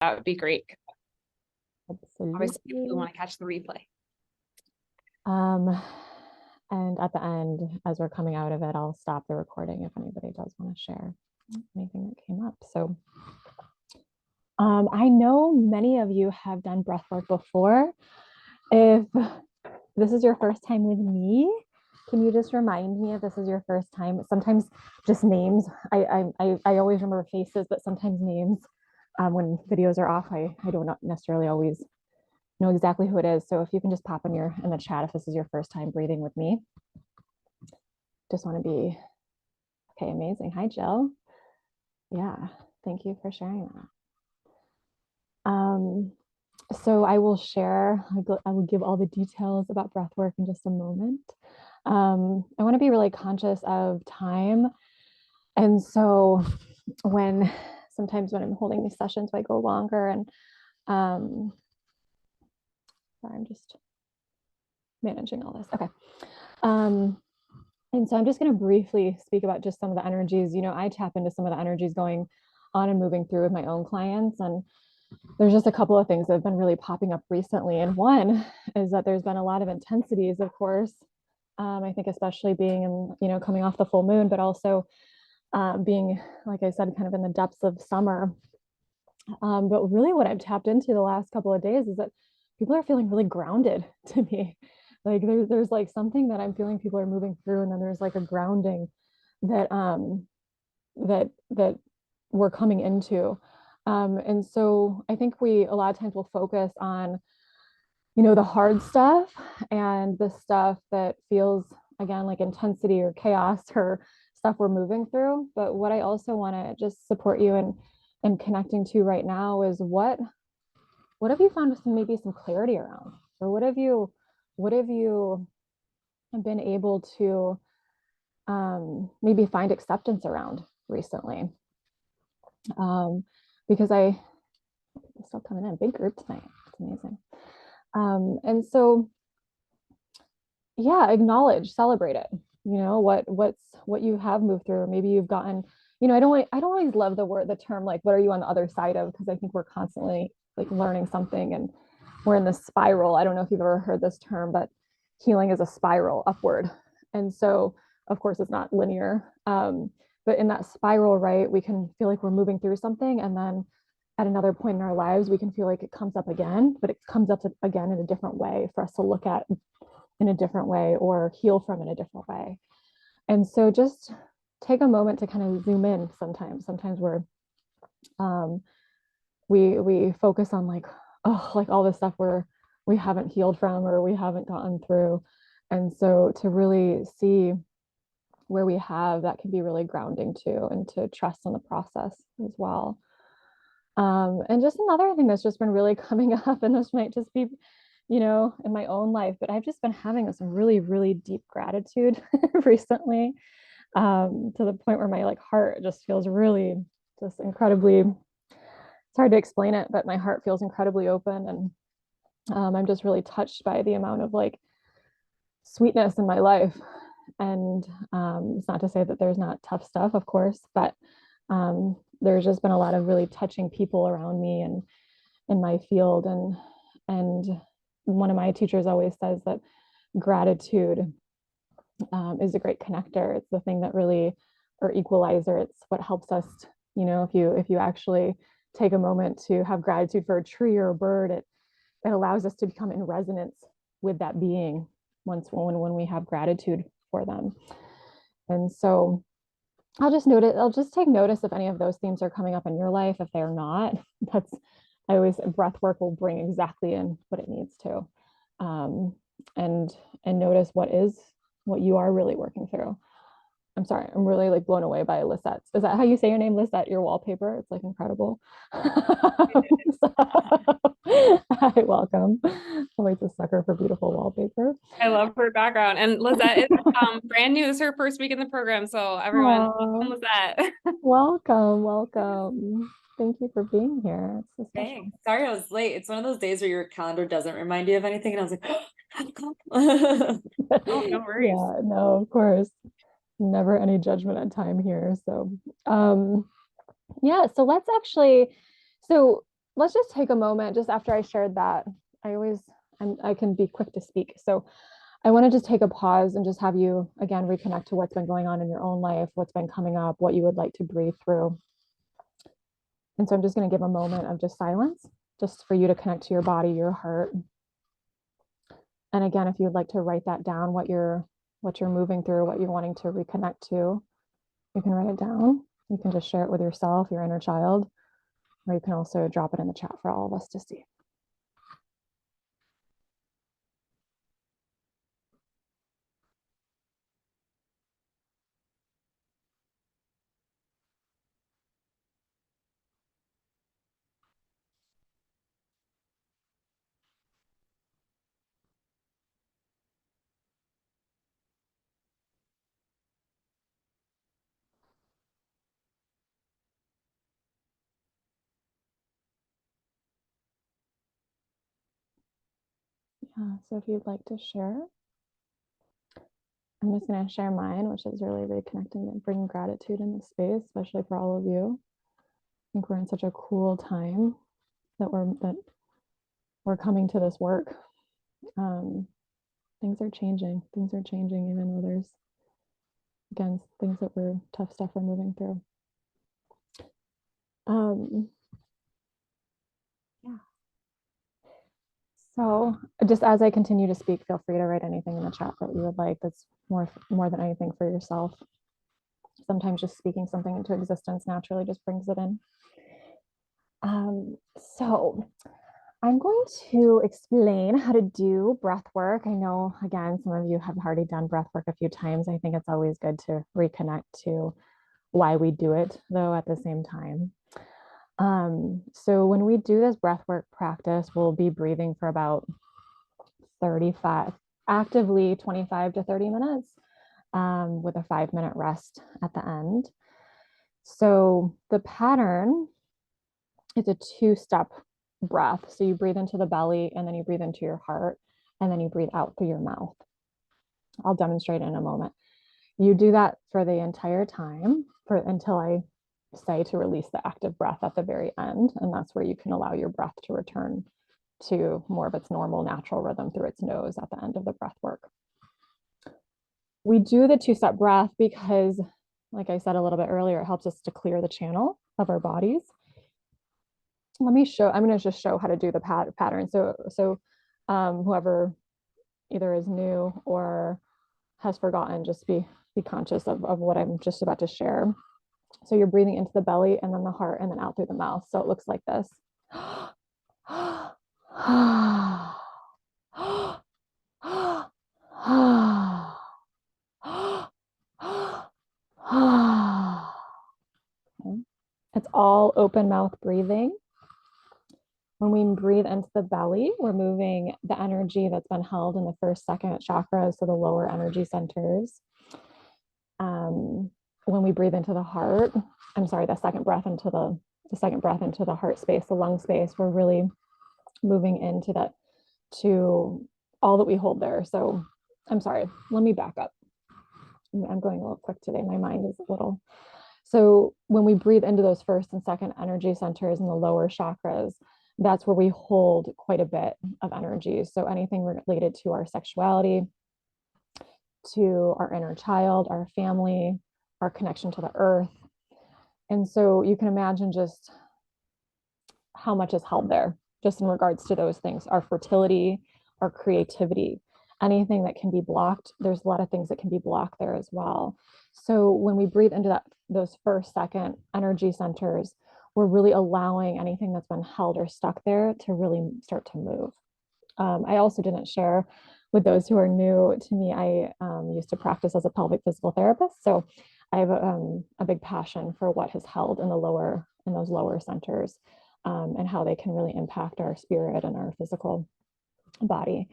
that would be great. Obviously, we Absolutely. want to catch the replay. And at the end, as we're coming out of it, I'll stop the recording if anybody does want to share anything that came up. So I know many of you have done breathwork before. If this is your first time with me, can you just remind me if this is your first time? Sometimes just names. I always remember faces, but sometimes names. When videos are off, I don't necessarily always know exactly who it is. So if you can just pop in the chat if this is your first time breathing with me. Just want to be okay. Amazing. Hi, Jill. Yeah, thank you for sharing that. So I will share. I will give all the details about breathwork in just a moment. I want to be really conscious of time, and so sometimes when I'm holding these sessions, I go longer, and sorry, I'm just managing all this. Okay. And so I'm just going to briefly speak about just some of the energies. I tap into some of the energies going on and moving through with my own clients. And there's just a couple of things that have been really popping up recently. And one is that there's been a lot of intensities, of course. I think especially being in, coming off the full moon, but also being, like I said, kind of in the depths of summer. But really what I've tapped into the last couple of days is that people are feeling really grounded to me. Like there's like something that I'm feeling people are moving through, and then there's like a grounding that that we're coming into. And so I think we a lot of times will focus on, the hard stuff and the stuff that feels again like intensity or chaos or stuff we're moving through. But what I also want to just support you in connecting to right now is what have you found maybe some clarity around, or what have you been able to maybe find acceptance around recently? Because it's still coming in big group tonight. It's amazing. And so, yeah, acknowledge, celebrate it. What you have moved through. Maybe you've gotten, I don't always love the term like, what are you on the other side of? Because I think we're constantly like learning something and we're in this spiral. I don't know if you've ever heard this term, but healing is a spiral upward. And so, of course, it's not linear. But in that spiral, right, we can feel like we're moving through something. And then at another point in our lives, we can feel like it comes up again, but it comes up again in a different way for us to look at in a different way or heal from in a different way. And so just take a moment to kind of zoom in sometimes. Sometimes we focus on like all this stuff where we haven't healed from or we haven't gotten through. And so to really see where we have, that can be really grounding too, and to trust in the process as well. And just another thing that's just been really coming up, and this might just be, in my own life, but I've just been having some really, really deep gratitude recently, to the point where my like heart just feels really just incredibly, it's hard to explain it, but my heart feels incredibly open. And I'm just really touched by the amount of like sweetness in my life. And it's not to say that there's not tough stuff, of course, but there's just been a lot of really touching people around me and in my field. And one of my teachers always says that gratitude is a great connector. It's the thing that really, or equalizer. It's what helps us, if you actually take a moment to have gratitude for a tree or a bird, it allows us to become in resonance with that being when we have gratitude for them. And so I'll just take notice if any of those themes are coming up in your life. If they're not, breath work will bring exactly in what it needs to. And notice what you are really working through. I'm sorry, I'm really like blown away by Lisette's. Is that how you say your name, Lisette? Your wallpaper? It's like incredible. So, hi, welcome. Always a sucker for beautiful wallpaper. I love her background. And Lizette is brand new. It's her first week in the program. So everyone, welcome Lizette. Welcome. Thank you for being here. It's so special. Hey, sorry I was late. It's one of those days where your calendar doesn't remind you of anything. And I was like, oh, no worries. Yeah, no, of course. Never any judgment on time here. So yeah, so let's actually, so let's just take a moment just after I shared that. I can be quick to speak. So I want to just take a pause and just have you again reconnect to what's been going on in your own life, what's been coming up, what you would like to breathe through. And so I'm just going to give a moment of just silence, just for you to connect to your body, your heart. And again, if you'd like to write that down, what you're moving through, what you're wanting to reconnect to, you can write it down. You can just share it with yourself, your inner child, or you can also drop it in the chat for all of us to see. Yeah, so if you'd like to share, I'm just going to share mine, which is really reconnecting and bringing gratitude in this space, especially for all of you. I think we're in such a cool time that we're coming to this work. Things are changing. Things are changing, even though there's, again, things that we're tough stuff we're moving through. Yeah. So just as I continue to speak, feel free to write anything in the chat that you would like. That's more than anything for yourself. Sometimes just speaking something into existence naturally just brings it in. So I'm going to explain how to do breath work. I know, again, some of you have already done breath work a few times. I think it's always good to reconnect to why we do it, though, at the same time. So when we do this breath work practice, we'll be breathing for about 25 to 30 minutes, with a 5-minute rest at the end. So the pattern is a 2-step breath. So you breathe into the belly, and then you breathe into your heart, and then you breathe out through your mouth. I'll demonstrate in a moment. You do that for the entire time until I say to release the active breath at the very end. And that's where you can allow your breath to return to more of its normal, natural rhythm through its nose at the end of the breath work. We do the 2-step breath because, like I said a little bit earlier, it helps us to clear the channel of our bodies. I'm going to just show how to do the pattern. So whoever either is new or has forgotten, just be conscious of what I'm just about to share. So you're breathing into the belly and then the heart and then out through the mouth. So it looks like this. It's all open mouth breathing. When we breathe into the belly, we're moving the energy that's been held in the first, second chakras, so the lower energy centers. When we breathe into the heart, the second breath into the heart space, the lung space, we're really moving into that, to all that we hold there. So let me back up. I'm going a little quick today. My mind is a little. So when we breathe into those first and second energy centers in the lower chakras, that's where we hold quite a bit of energy. So anything related to our sexuality, to our inner child, our family, our connection to the earth. And so you can imagine just how much is held there, just in regards to those things, our fertility, our creativity, anything that can be blocked. There's a lot of things that can be blocked there as well. So when we breathe into those first, second energy centers, we're really allowing anything that's been held or stuck there to really start to move. I also didn't share with those who are new to me, I used to practice as a pelvic physical therapist. So I have a big passion for what is held in those lower centers, and how they can really impact our spirit and our physical body.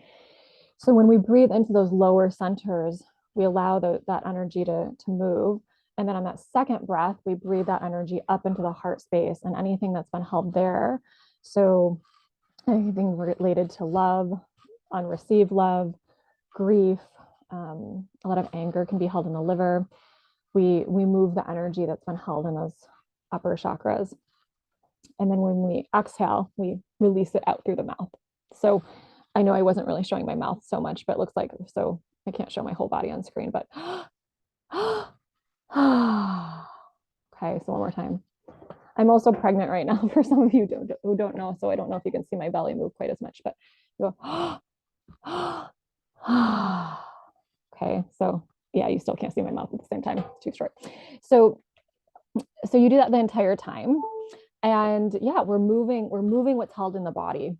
So when we breathe into those lower centers, we allow that energy to move. And then on that second breath, we breathe that energy up into the heart space and anything that's been held there. So anything related to love, unreceived love, grief, a lot of anger can be held in the liver. We move the energy that's been held in those upper chakras. And then when we exhale, we release it out through the mouth. So I know I wasn't really showing my mouth so much, but it looks like, so I can't show my whole body on screen, but okay, so one more time. I'm also pregnant right now for some of you who don't know, so I don't know if you can see my belly move quite as much, but go. Okay, so yeah, you still can't see my mouth at the same time. It's too short. So you do that the entire time. And yeah, we're moving what's held in the body.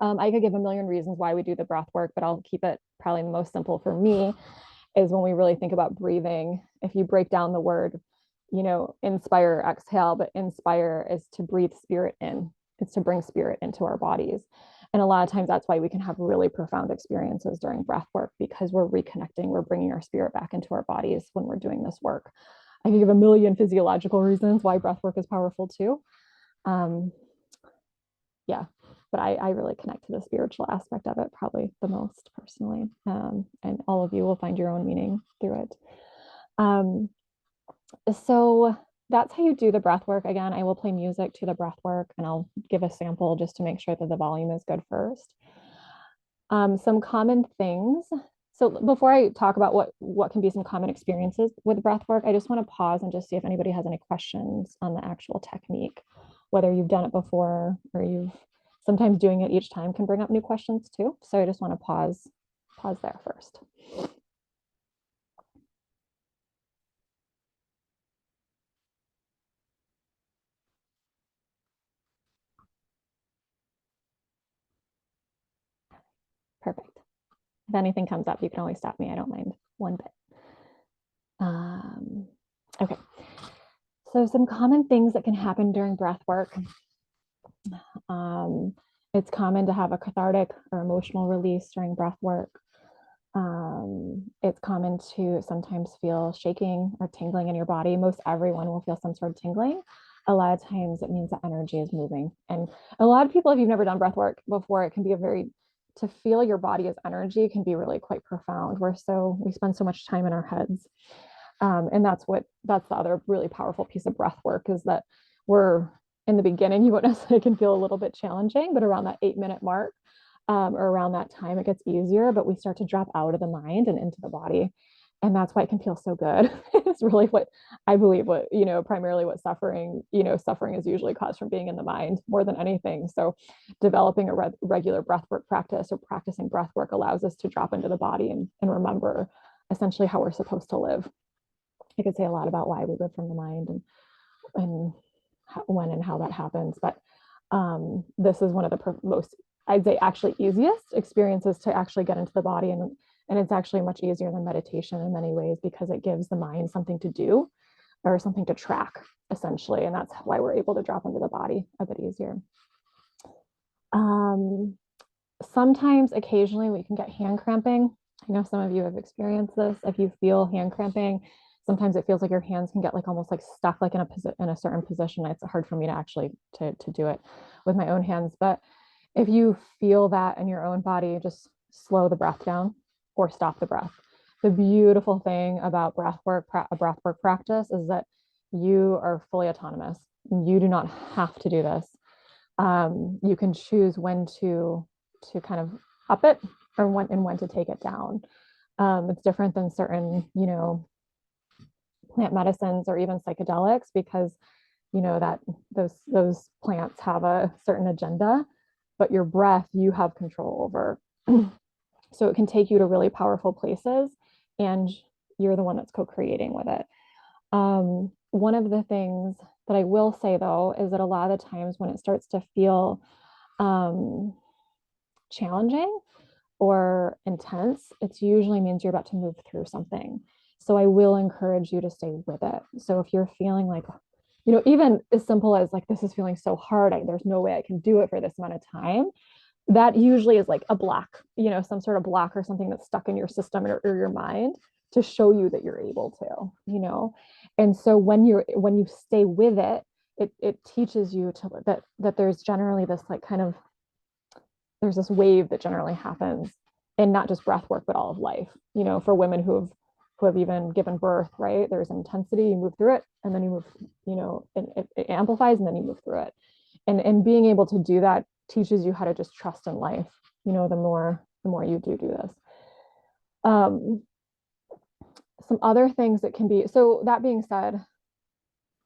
I could give a million reasons why we do the breath work, but I'll keep it probably most simple for me is when we really think about breathing. If you break down the word, inspire, exhale, but inspire is to breathe spirit in. It's to bring spirit into our bodies. And a lot of times that's why we can have really profound experiences during breath work, because we're reconnecting, we're bringing our spirit back into our bodies when we're doing this work. I can give a million physiological reasons why breath work is powerful too. Yeah, but I really connect to the spiritual aspect of it probably the most personally. And all of you will find your own meaning through it. So that's how you do the breath work. Again, I will play music to the breath work, and I'll give a sample just to make sure that the volume is good first. Some common things. So before I talk about what can be some common experiences with breath work, I just want to pause and just see if anybody has any questions on the actual technique, whether you've done it before or sometimes doing it each time can bring up new questions too. So I just want to pause there first. Perfect. If anything comes up, you can always stop me. I don't mind one bit. Okay. So some common things that can happen during breath work. It's common to have a cathartic or emotional release during breath work. It's common to sometimes feel shaking or tingling in your body. Most everyone will feel some sort of tingling. A lot of times it means that energy is moving. And a lot of people, if you've never done breath work before, it can be to feel your body as energy can be really quite profound. We spend so much time in our heads. And that's the other really powerful piece of breath work is that we're in the beginning, you won't necessarily can feel a little bit challenging, but around that 8-minute mark, or around that time, it gets easier, but we start to drop out of the mind and into the body. And that's why it can feel so good. It's really what I believe primarily what suffering is usually caused from being in the mind more than anything. So developing a regular breathwork practice or practicing breathwork allows us to drop into the body and remember essentially how we're supposed to live. I could say a lot about why we live from the mind and when and how that happens. But this is one of the most, I'd say, actually easiest experiences to actually get into the body. And it's actually much easier than meditation in many ways because it gives the mind something to do or something to track, essentially. And that's why we're able to drop into the body a bit easier. Sometimes, occasionally, we can get hand cramping. I know some of you have experienced this. If you feel hand cramping, sometimes it feels like your hands can get like almost like stuck like in a certain position. It's hard for me to actually to do it with my own hands. But if you feel that in your own body, just slow the breath down or stop the breath. The beautiful thing about a breath work practice is that you are fully autonomous. You do not have to do this. You can choose when to kind of up it or when to take it down. It's different than certain, plant medicines or even psychedelics because that those plants have a certain agenda, but your breath you have control over. So it can take you to really powerful places and you're the one that's co-creating with it. One of the things that I will say though is that a lot of the times when it starts to feel challenging or intense, it usually means you're about to move through something. So I will encourage you to stay with it. So if you're feeling like, even as simple as like, this is feeling so hard, there's no way I can do it for this amount of time. That usually is like a block, some sort of block or something that's stuck in your system or your mind to show you that you're able to, And so when you stay with it, it teaches you that there's generally this like kind of, there's this wave that generally happens and not just breath work, but all of life, for women who have even given birth, right? There's intensity, you move through it and then you move, and it amplifies and then you move through it. And being able to do that teaches you how to just trust in life, you know, the more you do this. Some other things that can be, so that being said,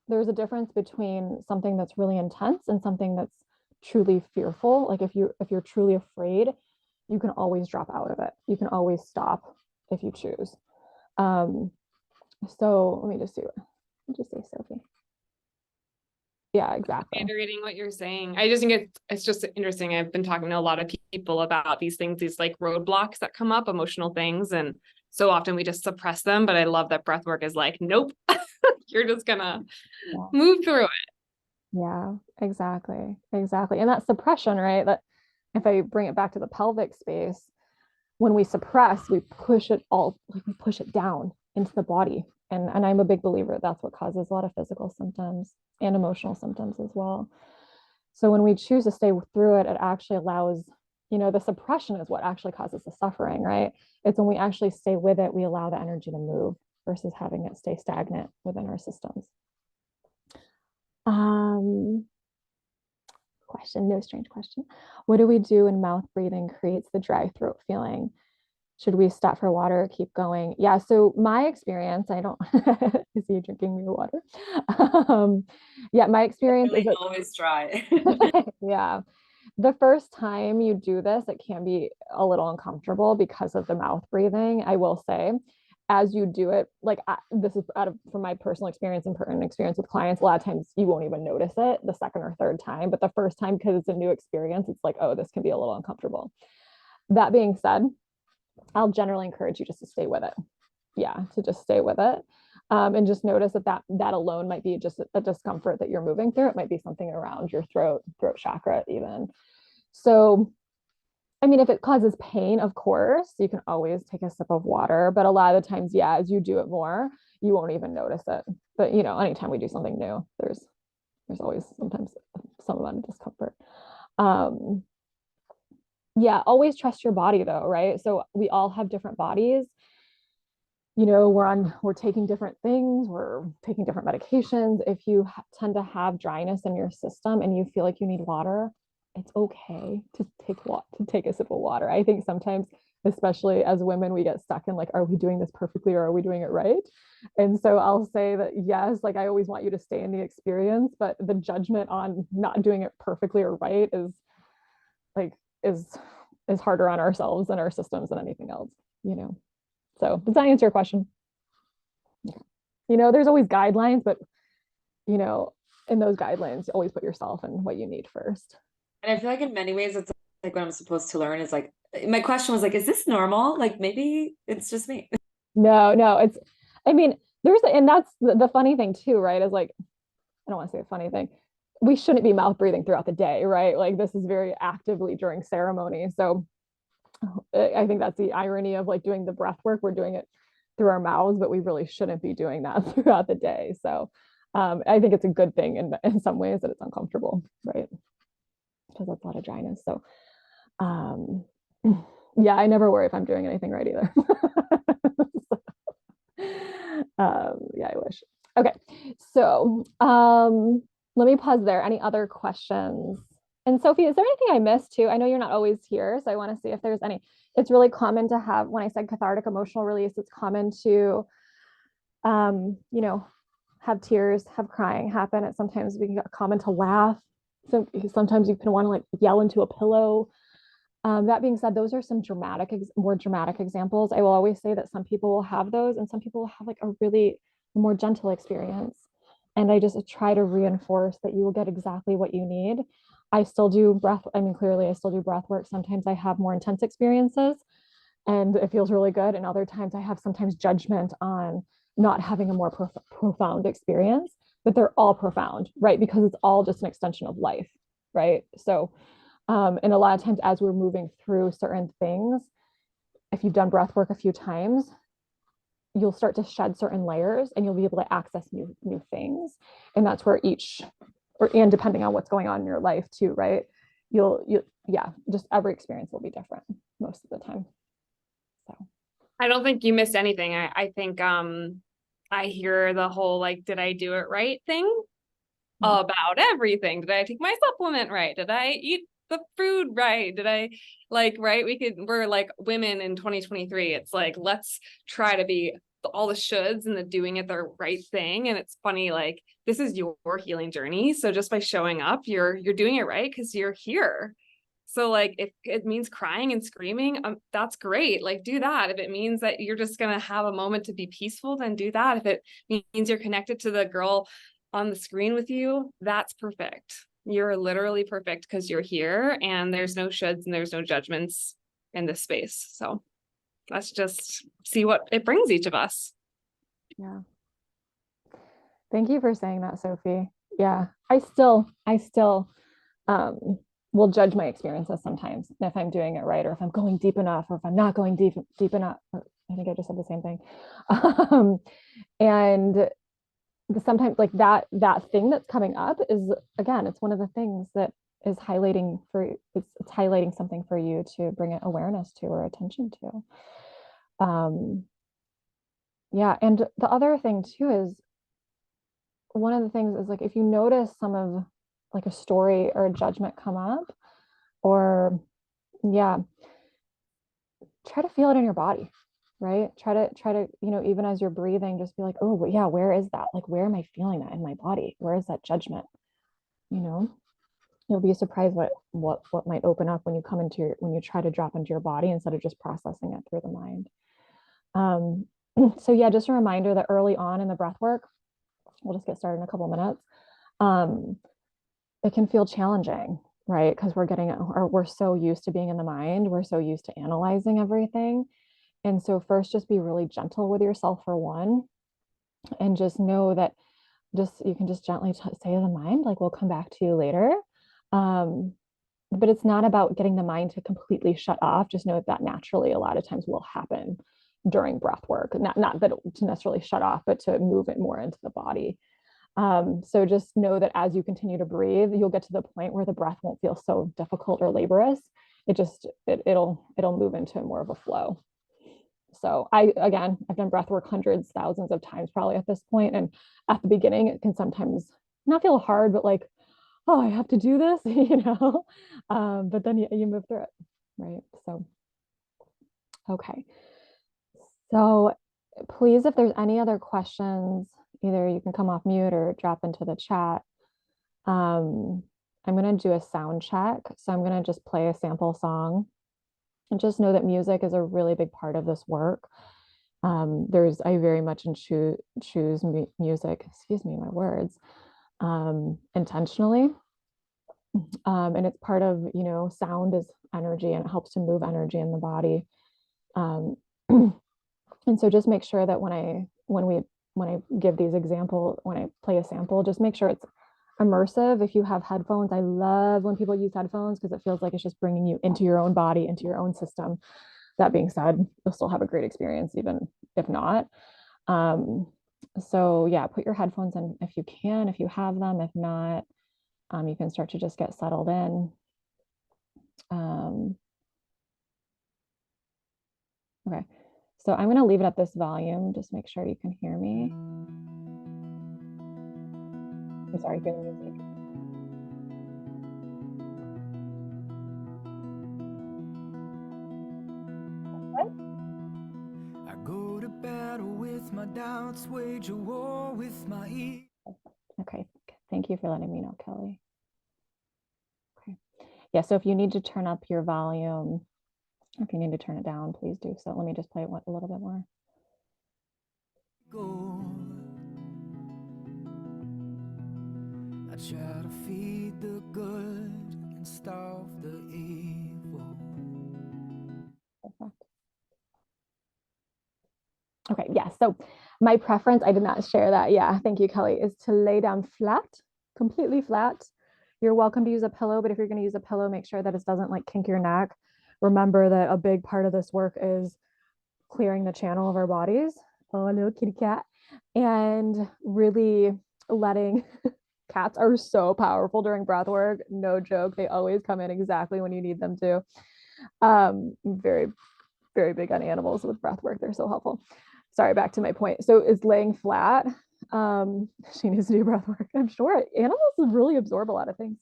there's a difference between something that's really intense and something that's truly fearful. Like if you're truly afraid, you can always drop out of it. You can always stop if you choose. So let me just see what did you say, Sophie? Yeah, exactly. Reiterating what you're saying. I just think it's just interesting. I've been talking to a lot of people about these things, these like roadblocks that come up, emotional things. And so often we just suppress them. But I love that breath work is like, nope, you're just gonna move through it. Yeah, exactly. Exactly. And that suppression, right? That if I bring it back to the pelvic space, when we suppress, we push it all, like we push it down into the body. And I'm a big believer that's what causes a lot of physical symptoms and emotional symptoms as well. So when we choose to stay through it, it actually allows, you know, the suppression is what actually causes the suffering, right? It's when we actually stay with it, we allow the energy to move versus having it stay stagnant within our systems. Question, no strange question. What do we do when mouth breathing creates the dry throat feeling? Should we stop for water, keep going? Yeah, so my experience, I don't, is he drinking your water? Yeah, my experience is always dry. yeah. The first time you do this, it can be a little uncomfortable because of the mouth breathing, I will say. As you do it, like this is from my personal experience and experience with clients, a lot of times you won't even notice it the second or third time, but the first time, because it's a new experience, it's like, oh, this can be a little uncomfortable. That being said, I'll generally encourage you just to stay with it. Yeah, to just stay with it. And just notice that alone might be just a discomfort that you're moving through. It might be something around your throat chakra even. So, I mean, if it causes pain, of course, you can always take a sip of water. But a lot of the times, yeah, as you do it more, you won't even notice it. But you know, anytime we do something new, there's always sometimes some amount of discomfort. Yeah, always trust your body though, right? So we all have different bodies. You know, we're taking different things, we're taking different medications. If you tend to have dryness in your system and you feel like you need water, it's okay to take a sip of water. I think sometimes, especially as women, we get stuck in like, are we doing this perfectly or are we doing it right? And so I'll say that yes, like I always want you to stay in the experience, but the judgment on not doing it perfectly or right is like is harder on ourselves and our systems than anything else, you know. So does that answer your question? Yeah. You know, there's always guidelines, but you know, in those guidelines, you always put yourself and what you need first. And I feel like in many ways, it's like what I'm supposed to learn is like, my question was like, is this normal? Like maybe it's just me. No, it's, I mean, and that's the funny thing too, right? Is like, I don't want to say a funny thing. We shouldn't be mouth breathing throughout the day, right? Like this is very actively during ceremony. So I think that's the irony of like doing the breath work. We're doing it through our mouths, but we really shouldn't be doing that throughout the day. So I think it's a good thing in some ways that it's uncomfortable, right? Because that's a lot of dryness. So yeah, I never worry if I'm doing anything right either. Yeah, I wish. Okay, so let me pause there. Any other questions? And Sophie, is there anything I missed too? I know you're not always here, so I want to see if there's any. It's really common to have, when I said cathartic emotional release, it's common to, you know, have tears, have crying happen. It's sometimes we get common to laugh. So sometimes you can want to like yell into a pillow. That being said, those are some more dramatic examples. I will always say that some people will have those and some people will have like a really more gentle experience. And I just try to reinforce that you will get exactly what you need. I still do breath. I mean, clearly I still do breath work. Sometimes I have more intense experiences and it feels really good. And other times I have sometimes judgment on not having a more profound experience, but they're all profound, right? Because it's all just an extension of life, right? So, and a lot of times as we're moving through certain things, if you've done breath work a few times, you'll start to shed certain layers and you'll be able to access new things. And that's where and depending on what's going on in your life too, right? Yeah, just every experience will be different most of the time. So I don't think you missed anything. I think I hear the whole like, did I do it right thing? about everything. Did I take my supplement right? Did I eat the food right? Did I right? We're like women in 2023. It's like, let's try to be all the shoulds and the doing it the right thing. And it's funny, like this is your healing journey. So just by showing up, you're doing it right because you're here. So like if it means crying and screaming, that's great. Like do that. If it means that you're just going to have a moment to be peaceful, then do that. If it means you're connected to the girl on the screen with you, that's perfect. You're literally perfect because you're here and there's no shoulds and there's no judgments in this space. So let's just see what it brings each of us. Yeah. Thank you for saying that, Sophie. Yeah. I still will judge my experiences sometimes if I'm doing it right, or if I'm going deep enough, or if I'm not going deep enough. I think I just said the same thing. And sometimes like that thing that's coming up is, again, it's one of the things that is highlighting it's highlighting something for you to bring it awareness to or attention to. Yeah. And the other thing too is, one of the things is like, if you notice some of like a story or a judgment come up, or yeah, try to feel it in your body, right? Try to, even as you're breathing, just be like, oh yeah, where is that? Like, where am I feeling that in my body? Where is that judgment? You'll be surprised what might open up when you when you try to drop into your body instead of just processing it through the mind. So yeah, just a reminder that early on in the breath work, we'll just get started in a couple of minutes. It can feel challenging, right? Because we're so used to being in the mind. We're so used to analyzing everything. And so first, just be really gentle with yourself for one, and just know that you can just gently say to the mind, like, we'll come back to you later. But it's not about getting the mind to completely shut off. Just know that naturally a lot of times will happen during breath work. Not that to necessarily shut off, but to move it more into the body. So just know that as you continue to breathe, you'll get to the point where the breath won't feel so difficult or laborious. It'll move into more of a flow. So I've done breath work hundreds, thousands of times probably at this point. And at the beginning, it can sometimes not feel hard, but like, oh, I have to do this, but then you move through it, right? So, okay. So please, if there's any other questions, either you can come off mute or drop into the chat. I'm going to do a sound check. So I'm going to just play a sample song, and just know that music is a really big part of this work. I very much choose music, excuse me, my words, intentionally. And it's part of, sound is energy, and it helps to move energy in the body. And so just make sure that when I give these examples, when I play a sample, just make sure it's immersive. If you have headphones, I love when people use headphones because it feels like it's just bringing you into your own body, into your own system. That being said, you'll still have a great experience, even if not. So yeah, put your headphones in if you can, if you have them. If not, you can start to just get settled in. Okay, so I'm going to leave it at this volume. Just make sure you can hear me. I'm sorry, hear the music. I go to battle with my doubts, wage a war with my ears. Okay, thank you for letting me know, Kelly. Okay, yeah, so if you need to turn up your volume, if you need to turn it down, please do so. Let me just play it a little bit more. I try to feed the good and starve the evil. Perfect. Okay, yeah, so my preference, I did not share that. Yeah, thank you, Kelly, is to lay down flat, completely flat. You're welcome to use a pillow, but if you're going to use a pillow, make sure that it doesn't like kink your neck. Remember that a big part of this work is clearing the channel of our bodies. Oh, little kitty cat. And really letting cats are so powerful during breath work. No joke. They always come in exactly when you need them to. Very, very big on animals with breath work. They're so helpful. Sorry, back to my point. So is laying flat. She needs to do breath work. I'm sure animals really absorb a lot of things.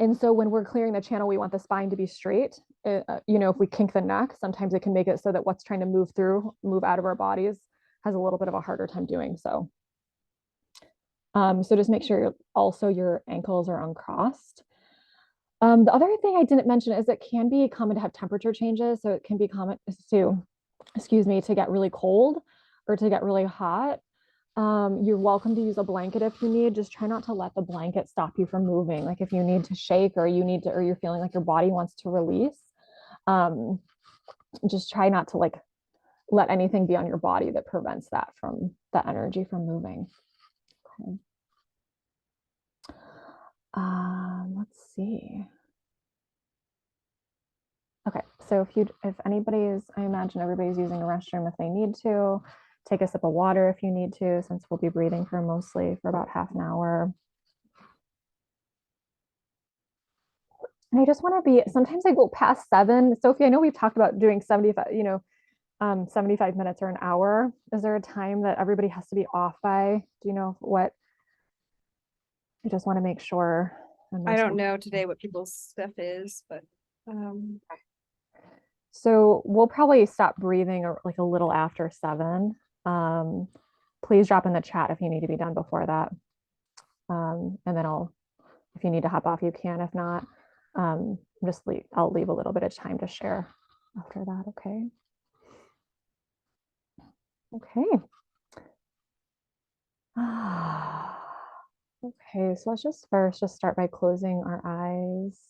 And so when we're clearing the channel, we want the spine to be straight. If we kink the neck, sometimes it can make it so that what's trying to move out of our bodies has a little bit of a harder time doing so. So just make sure your ankles are uncrossed. The other thing I didn't mention is it can be common to have temperature changes. So it can be common to get really cold or to get really hot. You're welcome to use a blanket if you need. Just try not to let the blanket stop you from moving. Like if you need to shake or you're feeling like your body wants to release, just try not to let anything be on your body that prevents that energy from moving. Okay. Let's see. Okay, so I imagine everybody's using a restroom if they need to. Take a sip of water if you need to, since we'll be breathing for about half an hour. And I just want to sometimes I go past 7. Sophie, I know we've talked about doing 75, 75 minutes or an hour. Is there a time that everybody has to be off by? Do you know what? I just want to make sure. I don't know today what people's stuff is, but so we'll probably stop breathing a little after 7. Please drop in the chat if you need to be done before that. And then if you need to hop off, you can. If not, I'll leave a little bit of time to share after that. Okay. Okay. Okay, so let's just start by closing our eyes.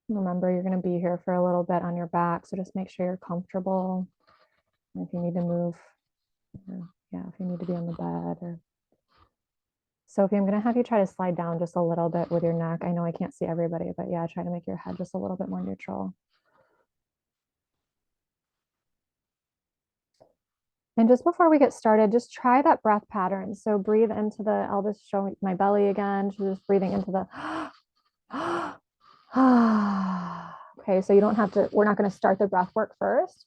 Remember, you're going to be here for a little bit on your back, so just make sure you're comfortable. And if you need to move, if you need to be on the bed or Sophie, I'm going to have you try to slide down just a little bit with your neck. I know I can't see everybody, but yeah, try to make your head just a little bit more neutral. And just before we get started, just try that breath pattern. So breathe into I'll just show my belly again. So just breathing into the, okay, so you don't have to, we're not going to start the breath work first.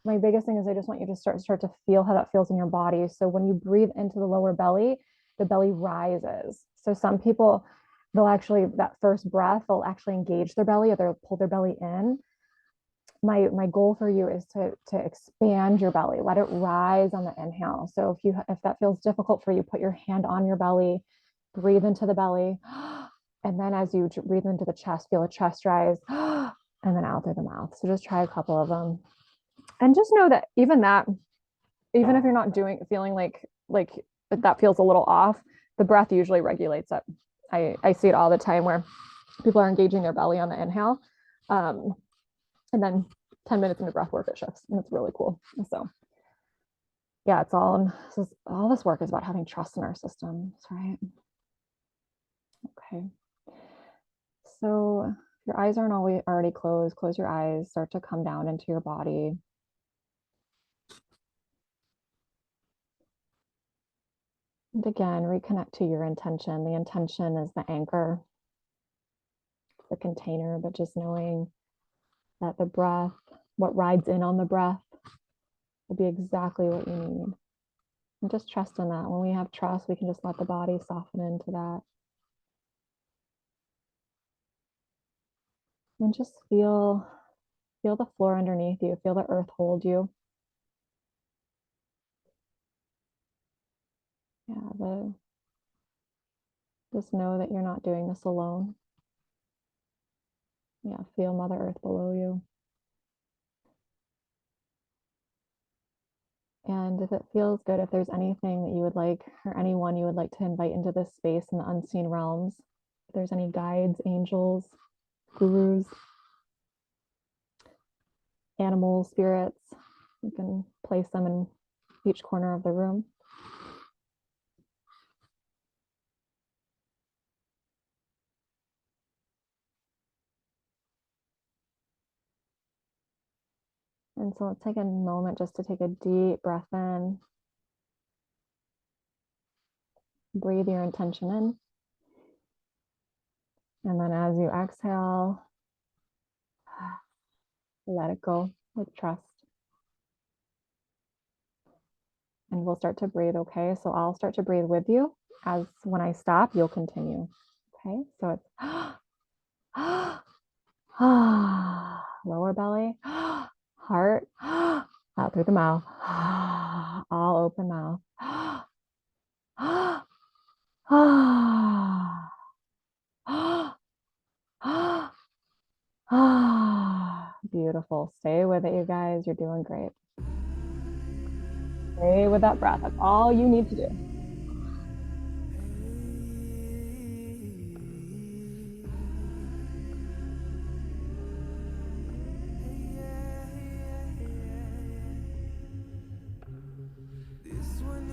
My biggest thing is I just want you to start to feel how that feels in your body. So when you breathe into the lower belly, the belly rises. So some people, that first breath, they'll actually engage their belly or they'll pull their belly in. My goal for you is to expand your belly, let it rise on the inhale. So if that feels difficult for you, put your hand on your belly, breathe into the belly. And then as you breathe into the chest, feel a chest rise and then out through the mouth. So just try a couple of them. And just know that even if you're not feeling like that feels a little off, the breath usually regulates it. I see it all the time where people are engaging their belly on the inhale. And then 10 minutes into breath work, it shifts. And it's really cool. So yeah, all this work is about having trust in our systems, right? Okay. So if your eyes aren't already closed, close your eyes, start to come down into your body. And again, reconnect to your intention. The intention is the anchor, the container, but just knowing that the breath, what rides in on the breath, will be exactly what you need. And just trust in that. When we have trust, we can just let the body soften into that. And just feel the floor underneath you, feel the earth hold you. Yeah, just know that you're not doing this alone. Yeah, feel Mother Earth below you. And if it feels good, if there's anything that you would like, or anyone you would like to invite into this space in the unseen realms, if there's any guides, angels, gurus, animals, spirits, you can place them in each corner of the room. And so let's take a moment just to take a deep breath in. Breathe your intention in. And then as you exhale, Let it go with trust. And we'll start to breathe, okay? So I'll start to breathe with you. As when I stop, you'll continue. Okay, so it's lower belly, heart, out through the mouth, all open mouth. Beautiful. Stay with it, you guys. You're doing great. Stay with that breath. That's all you need to do. This one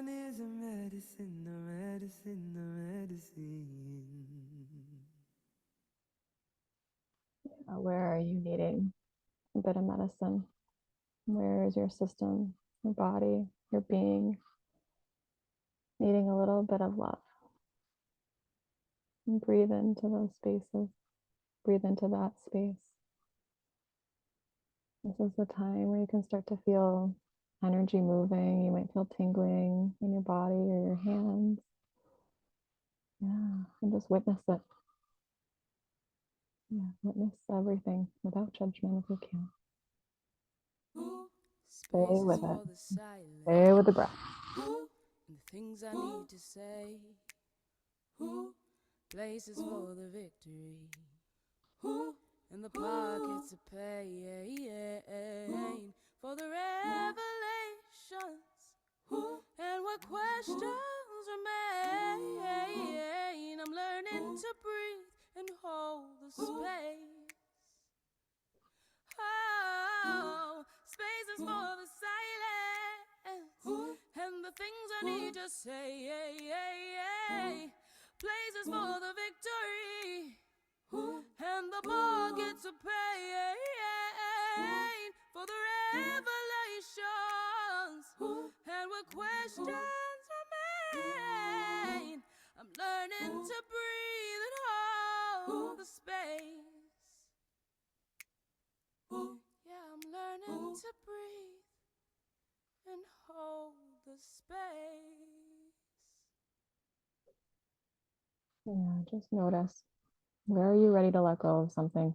is a medicine, a medicine, a medicine. Where are you needing a bit of medicine? Where is your system, your body, your being needing a little bit of love? And breathe into those spaces. Breathe into that space. This is the time where you can start to feel energy moving. You might feel tingling in your body or your hands. Yeah, and just witness it. Yeah, witness everything without judgment if you can. Stay with it. Stay with the breath. And the things I need to say. Places for the victory. And the pockets of pain for the revelations. And what questions remain. I'm learning to breathe and hold the space. Oh, spaces for the silence and the things I need to say. Places for the victory and the pockets of pain for the revelations and what questions remain. I'm learning to breathe and hold the space. Yeah, I'm learning to breathe and hold the space. Yeah, just notice. Where are you ready to let go of something?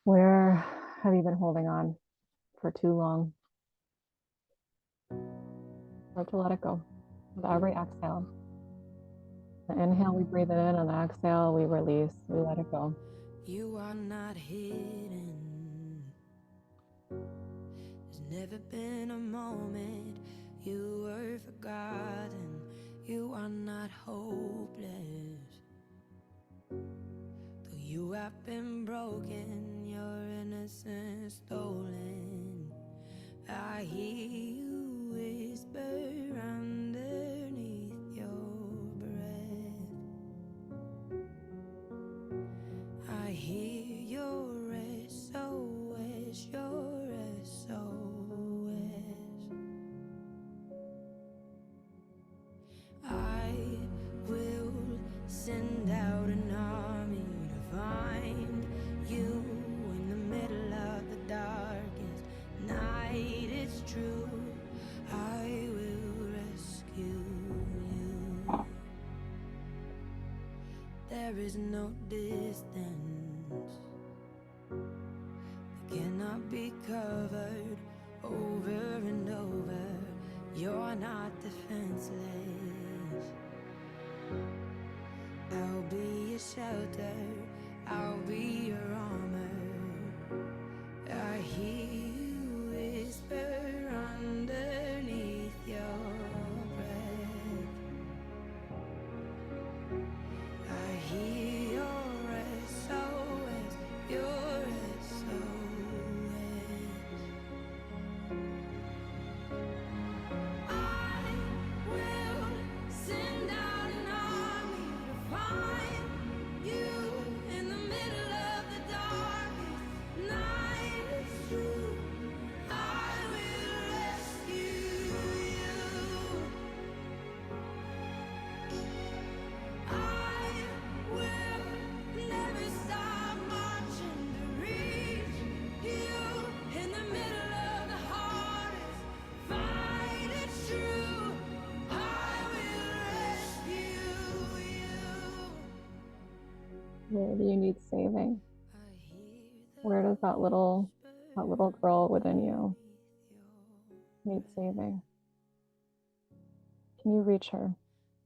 Where have you been holding on for too long? Start to let it go with every exhale. The inhale, we breathe it in, and the exhale, we release. We let it go. You are not hidden. There's never been a moment you were forgotten. You are not hopeless. Though you You have been broken, your innocence stolen. I hear you whisper underneath your breath. I hear your SOS, your SOS. I will send out an army to find you in the middle of the darkest night. It's true, I will rescue you. There is no distance that cannot be covered over and over. You're not defenseless. I'll be your shelter, I'll be your armor. I hear you whisper underneath your breath. I hear your SOS, your SOS. I will send out an army to find you in the middle of the darkest night. It's true, I will rescue you. I will never stop marching to reach you in the middle of the hardest fight. It's true, I will rescue you. Where do you need saving? I hear the Where does that little girl within you beneath need saving? Can you reach her?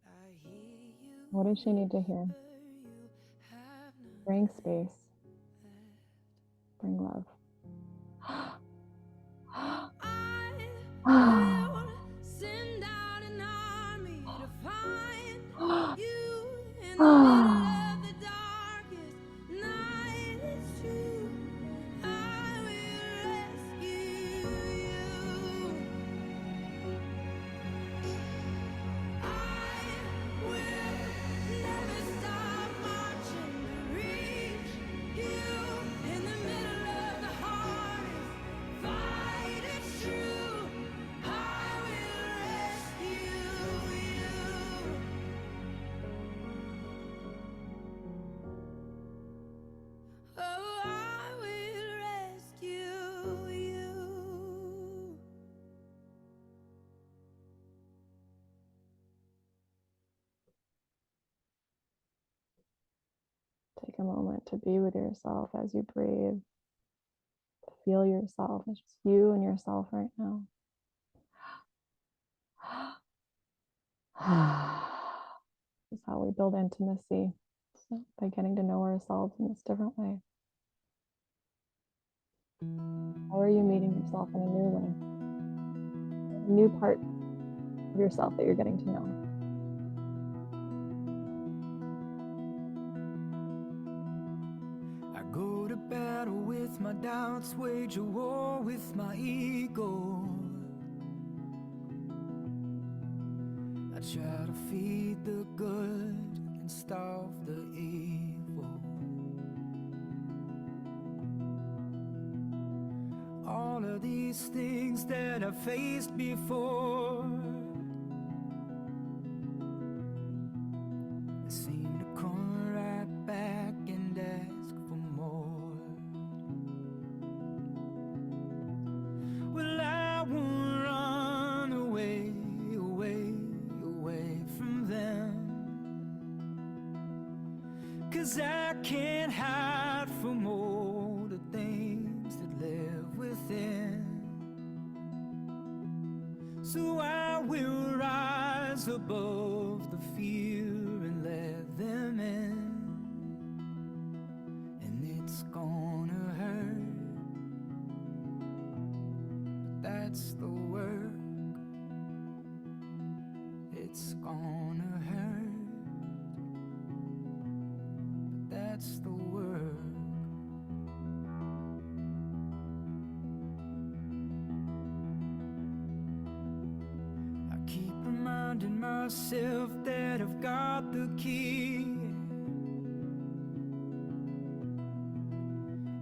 I hear you What does she need to hear? whisper you have none Bring space, left. bring love. I will send out an army to find you in the middle of the darkest night. It's true, I will rescue you. I will never stop marching to reach you in the middle of the hardest fight. It's true, I will rescue you. Oh, I will rescue you. Take a moment to be with yourself as you breathe. To feel yourself. It's just you and yourself right now. This is how we build intimacy. So by getting to know ourselves in this different way. How are you meeting yourself in a new way? A new part of yourself that you're getting to know. I go to battle with my doubts, wage a war with my ego. I try to feed the good and starve the evil. All of these things that I've faced before seem to come right back and ask for more. Well, I won't run away, away, away from them, 'cause I can't hide from all the things that live within. So I will rise above the fear and let them in. And it's gonna hurt, but that's the work. It's gonna hurt, but that's the work. myself that I've got the key,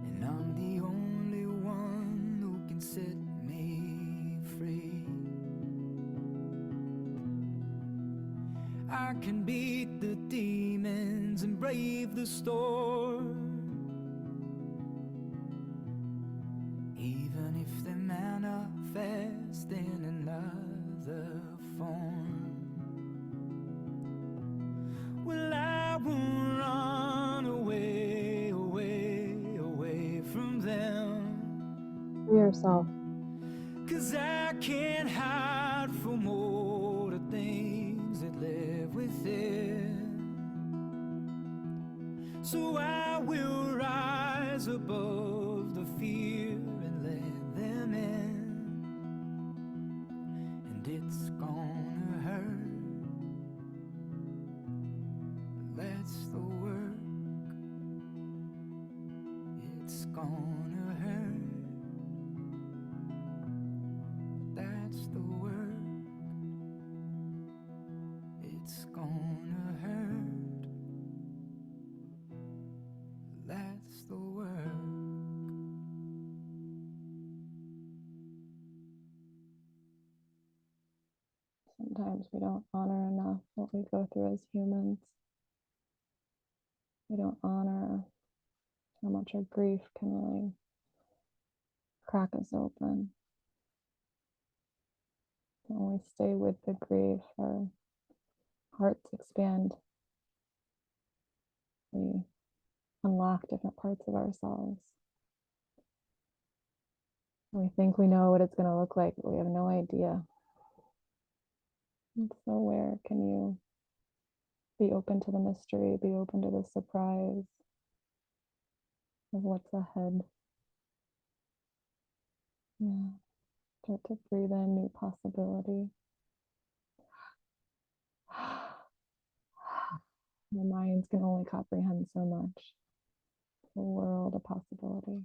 and I'm the only one who can set me free. I can beat the demons and brave the storm, even if they manifest in another form. Well, I won't run away, away, away from them, Free yourself. 'cause I can't hide from all the things that live within. So I will rise above the fear and let them in. And it's gonna hurt, but that's the work. It's gonna hurt, but that's the work. It's gonna hurt, that's the work. Sometimes we don't honor enough what we go through as humans. We don't honor how much our grief can really crack us open. When we stay with the grief, our hearts expand. We unlock different parts of ourselves. We think we know what it's going to look like, but we have no idea. And so where can you be open to the mystery, be open to the surprise of what's ahead? Yeah. Start to breathe in new possibility. The minds can only comprehend so much. The world of possibility.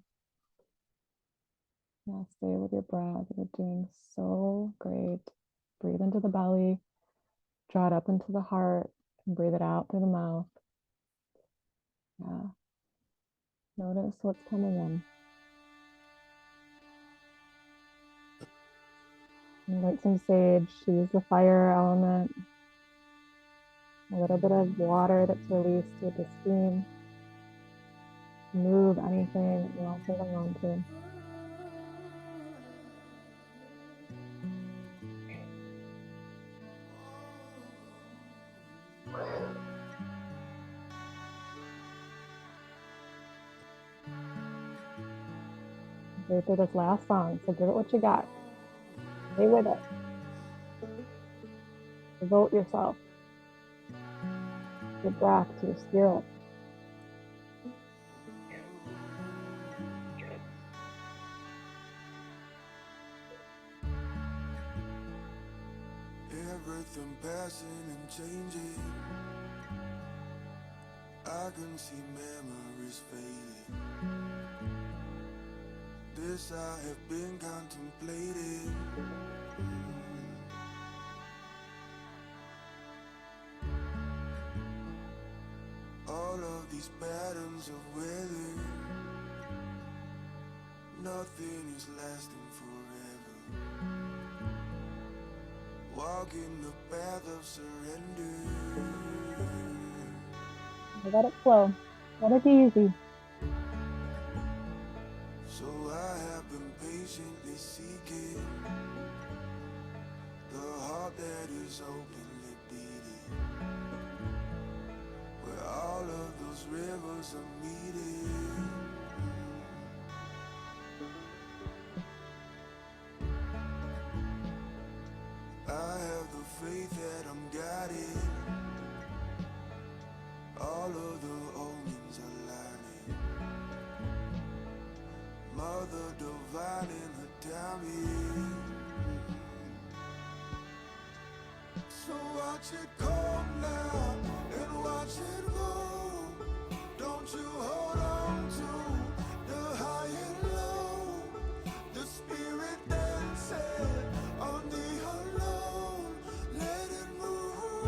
Yeah, stay with your breath. You're doing so great. Breathe into the belly, draw it up into the heart, and breathe it out through the mouth. Yeah. Notice what's coming in. And light some sage. Use the fire element. A little bit of water that's released with the steam. Move anything that you're not holding on to. Go through this last song, so give it what you got. Stay with it. Devote yourself to your breath, to your spirit. Everything passing and changing. I can see memories fading. This I have been contemplating. All of these patterns of weather, nothing is lasting forever. Walking the path of surrender. Let it flow. Let it be easy. So I have been patiently seeking the heart that is openly beating, where all of those rivers are meeting. I have the faith that I'm guided. All of the omens aligning. Mother divine in her timing. So watch it come now and watch it go. Don't you hold on to the high and low. The spirit dances on the unknown. Let it move.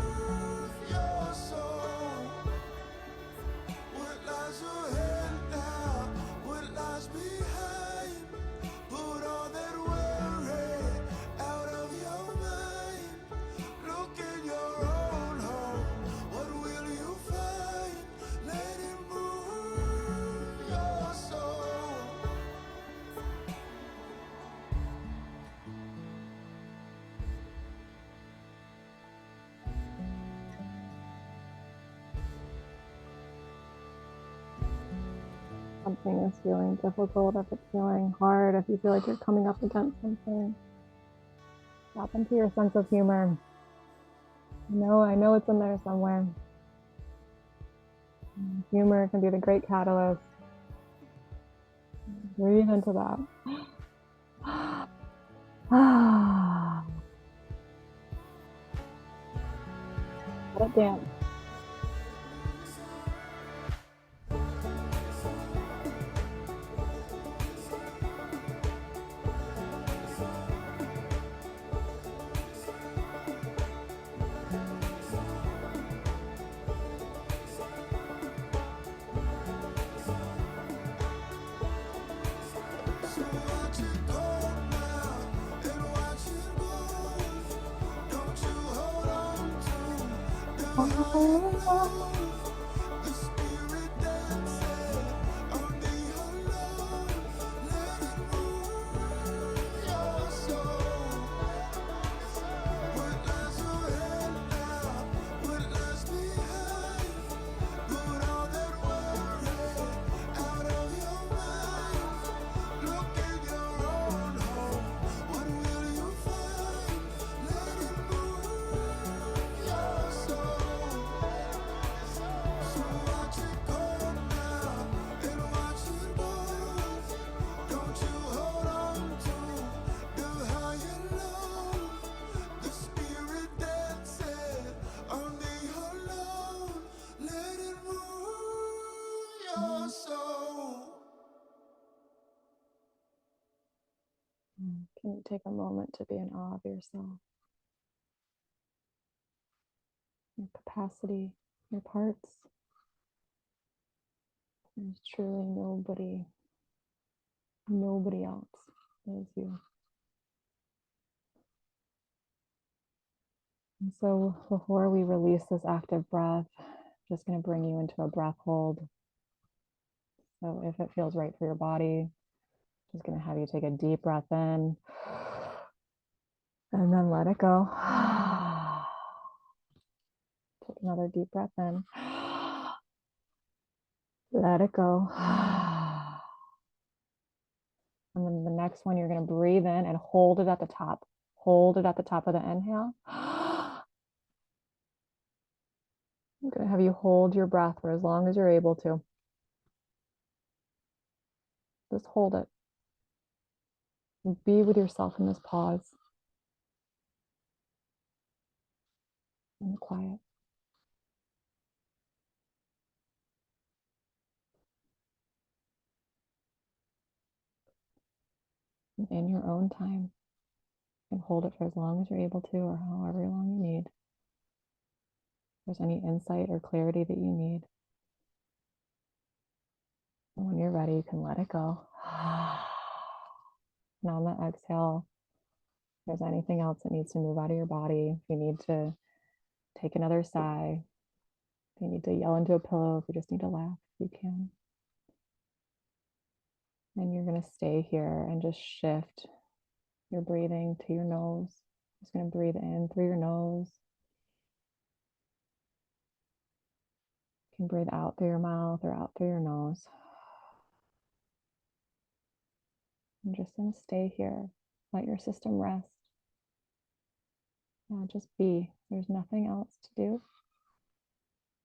something is feeling difficult, if it's feeling hard, if you feel like you're coming up against something, tap into your sense of humor. I know it's in there somewhere. Humor can be the great catalyst. Breathe into that. Let it dance. So watch it go now and watch it go. Don't you hold on to the spirit dancing on the alone. Let it move your soul. What lies ahead now? What lies behind? Put all that worry out of your mind. Look in your own home. What will you find? Let it move your soul. So watch it go now and watch it go. Don't you hold on to the high and low. The spirit dancing on the alone. Let it move your soul. Can you take a moment to be in awe of yourself, your capacity, your parts? There's truly nobody else is you. And so before we release this active breath, I'm just going to bring you into a breath hold. So if it feels right for your body, just going to have you take a deep breath in and then let it go. Take another deep breath in. Let it go. And then the next one, you're going to breathe in and hold it at the top. Hold it at the top of the inhale. I'm going to have you hold your breath for as long as you're able to. Just hold it. Be with yourself in this pause. In the quiet. In your own time. And hold it for as long as you're able to, or however long you need. If there's any insight or clarity that you need. And when you're ready, you can let it go. And on the exhale, if there's anything else that needs to move out of your body, if you need to take another sigh, if you need to yell into a pillow, if you just need to laugh, you can. And you're going to stay here and just shift your breathing to your nose. Just going to breathe in through your nose. You can breathe out through your mouth or out through your nose. I'm just going to stay here. Let your system rest. Now just be. There's nothing else to do.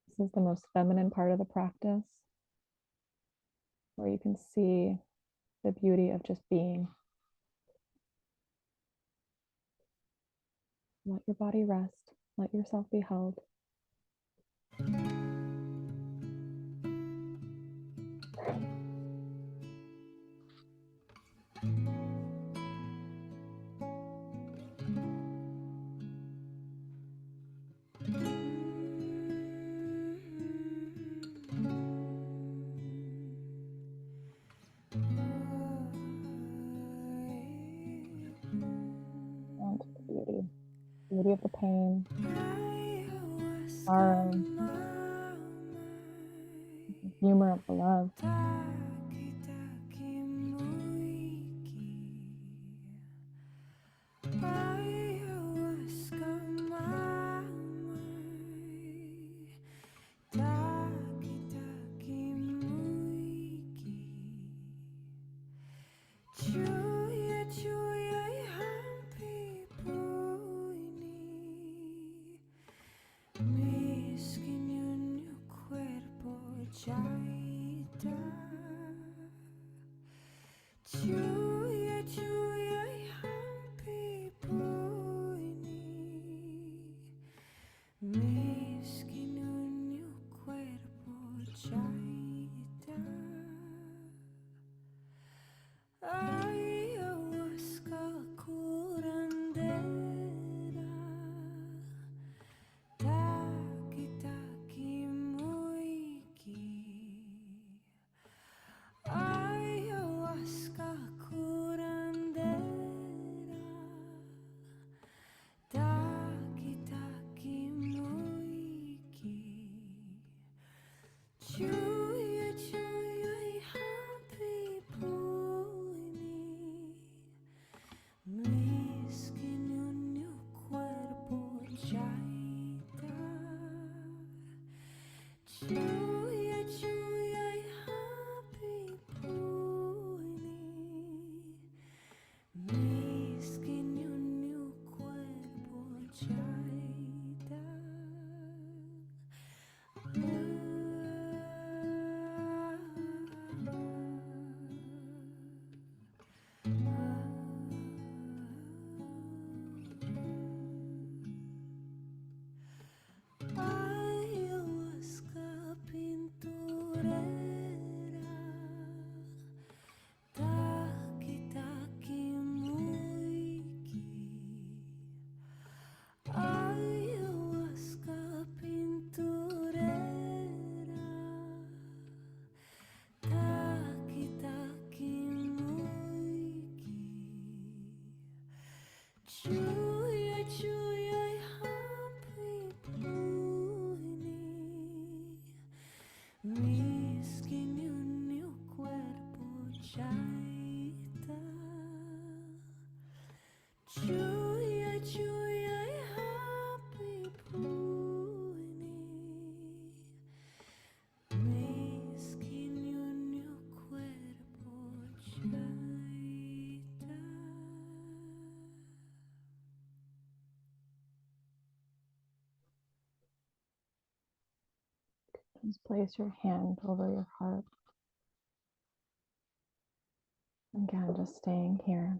This is the most feminine part of the practice, where you can see the beauty of just being. Let your body rest. Let yourself be held. And the beauty of the pain, sorrow, the humor of the love. Chaita, chuya chuya hampi puini, miskin unyu cuerpo chaita, ayahuasca curandera, taki taki muiki. Ayahuasca curandera, taki taki muiki, chuya chuya happy puini, miskin unyu cuerpo chaita, chuya chuya happy puini, miskin unyu cuerpo chaita. Ayahuasca pinturera, taki taki muiki. Ayahuasca pinturera, taki taki muiki. Chuya chuya happy puini, miskin unyu cuerpo chaita. Chuya chuya happy puini, miskin unyu cuerpo chaita. Just place your hand over your heart. Again, just staying here.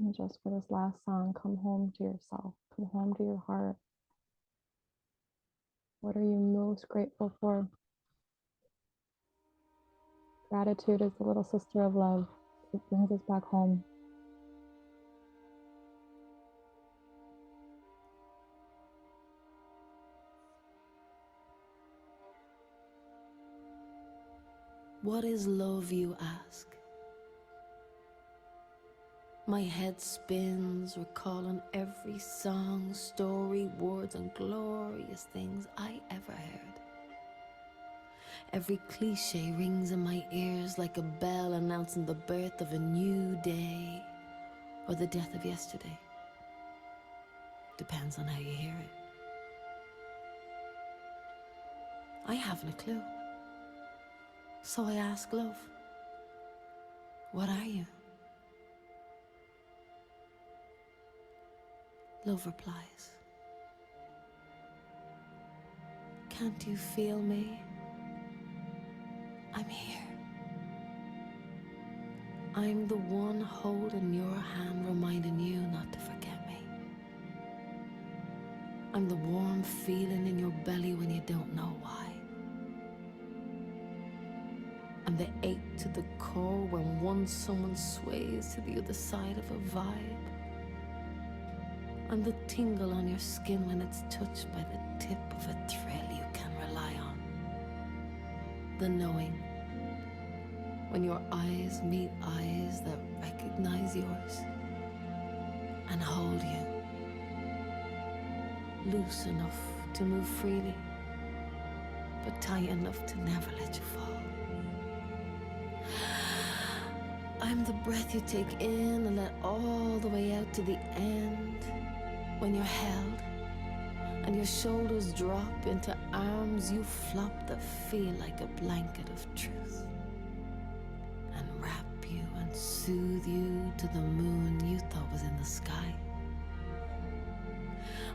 And just for this last song, come home to yourself. Come home to your heart. What are you most grateful for? Gratitude is the little sister of love. It brings us back home. What is love, you ask? My head spins, recalling every song, story, words, and glorious things I ever heard. Every cliche rings in my ears like a bell announcing the birth of a new day or the death of yesterday. Depends on how you hear it. I haven't a clue. So I ask love, what are you? Love replies, can't you feel me? I'm here. I'm the one holding your hand, reminding you not to forget me. I'm the warm feeling in your belly when you don't know why. I'm the ache to the core when someone sways to the other side of a vibe. I'm the tingle on your skin when it's touched by the tip of a thrill you can rely on. The knowing when your eyes meet eyes that recognize yours and hold you. Loose enough to move freely, but tight enough to never let you fall. I'm the breath you take in and let all the way out to the end. When you're held and your shoulders drop into arms you flop that feel like a blanket of truth and wrap you and soothe you to the moon you thought was in the sky.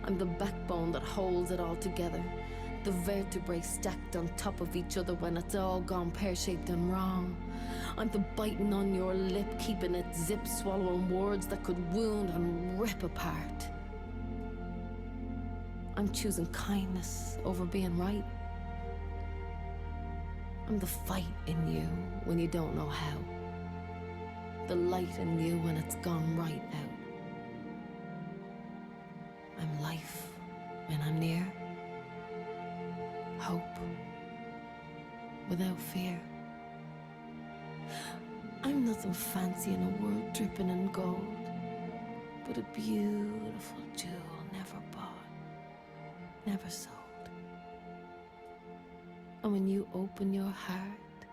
I'm the backbone that holds it all together, The vertebrae stacked on top of each other when it's all gone pear-shaped and wrong. I'm the biting on your lip, keeping it zip, swallowing words that could wound and rip apart. I'm choosing kindness over being right. I'm the fight in you when you don't know how. The light in you when it's gone right out. I'm life when I'm near. Hope without fear. I'm nothing fancy in a world dripping in gold, but a beautiful jewel never bought, never sold. And when you open your heart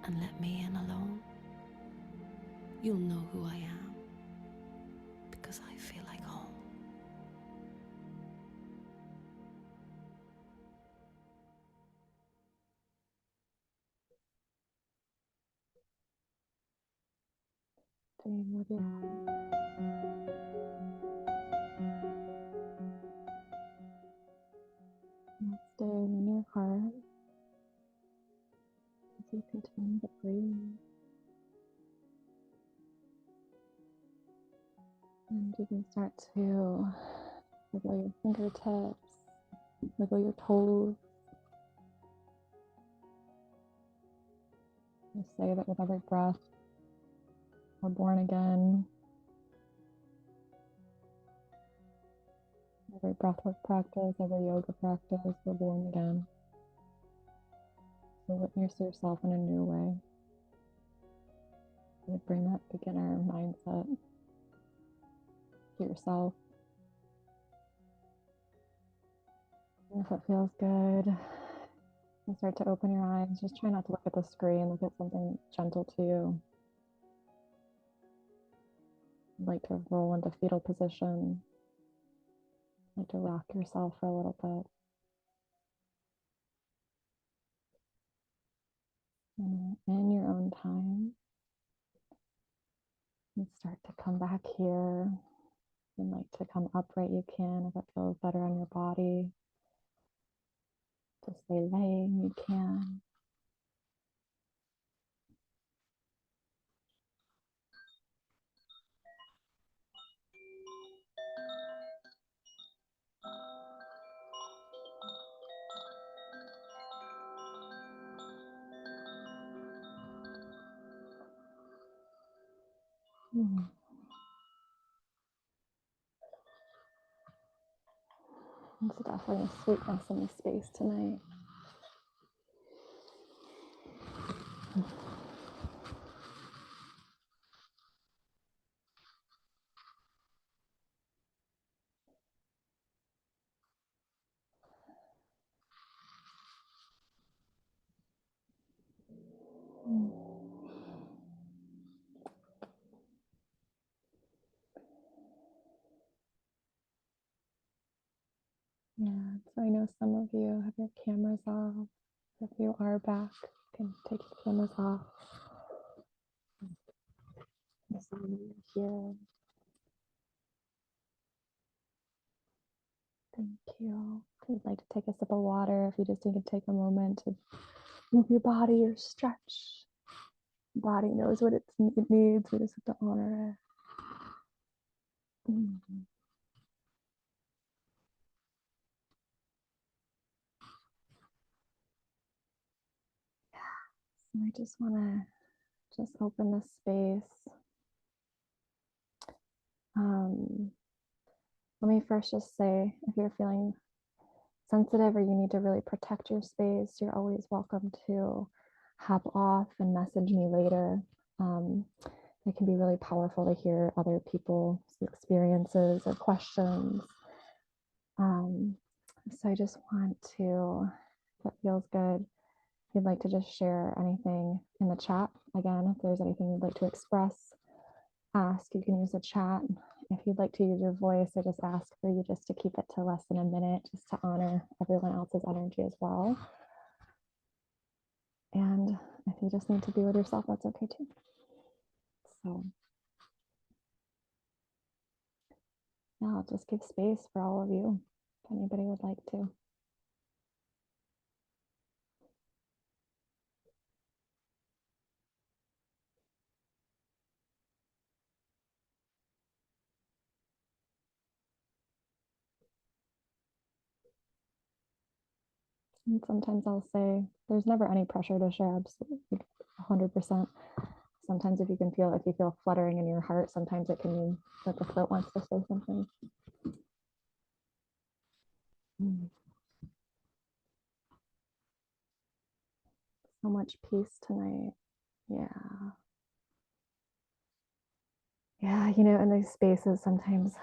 and let me in alone, you'll know who I am, because I feel like home. Staying with you. And staying in your heart as you continue to breathe. And you can start to wiggle your fingertips, wiggle your toes. You say that with every breath, we're born again. Every breathwork practice, every yoga practice, we're born again. So witness yourself in a new way. You bring that beginner mindset to yourself. And if it feels good, you start to open your eyes. Just try not to look at the screen. Look at something gentle to you. You'd like to roll into fetal position. You'd like to rock yourself for a little bit. And in your own time, you start to come back here. You'd like to come upright, you can, if it feels better on your body. To stay laying, you can. There's definitely a sweetness in the space tonight. Yeah, so I know some of you have your cameras off. If you are back, you can take your cameras off. Just so you're here. Thank you. If you'd like to take a sip of water, if you just need to take a moment to move your body or stretch. The body knows what it needs. We just have to honor it. So I just want to open this space. Let me first just say, if you're feeling sensitive or you need to really protect your space, you're always welcome to hop off and message me later. It can be really powerful to hear other people's experiences or questions. So I just want to, if it feels good, if you'd like to just share anything in the chat. Again, if there's anything you'd like to express, ask, you can use the chat. If you'd like to use your voice, I just ask for you just to keep it to less than a minute, just to honor everyone else's energy as well. And if you just need to be with yourself, that's okay too. So yeah, I'll just give space for all of you, if anybody would like to. And sometimes I'll say, there's never any pressure to share, absolutely 100%. Sometimes if you feel fluttering in your heart, sometimes it can mean that the throat wants to say something. So much peace tonight. Yeah. Yeah, in these spaces sometimes,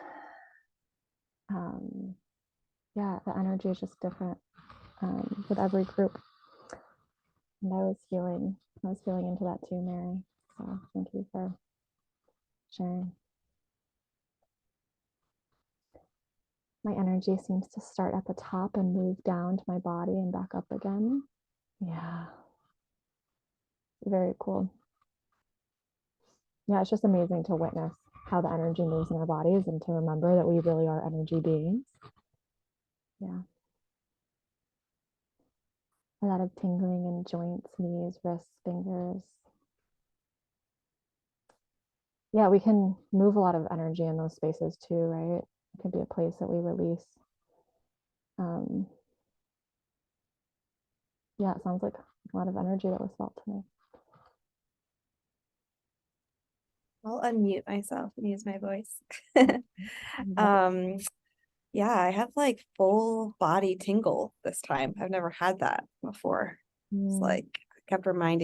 yeah, the energy is just different with every group. And I was feeling into that too, Mary. So thank you for sharing. My energy seems to start at the top and move down to my body and back up again. Yeah. Very cool. Yeah, it's just amazing to witness how the energy moves in our bodies and to remember that we really are energy beings. Yeah. A lot of tingling in joints, knees, wrists, fingers. Yeah, we can move a lot of energy in those spaces too, right? It could be a place that we release. Yeah, it sounds like a lot of energy that was felt tonight. I'll unmute myself and use my voice. Mhm. Yeah, I have like full body tingle this time. I've never had that before. It's like kept reminding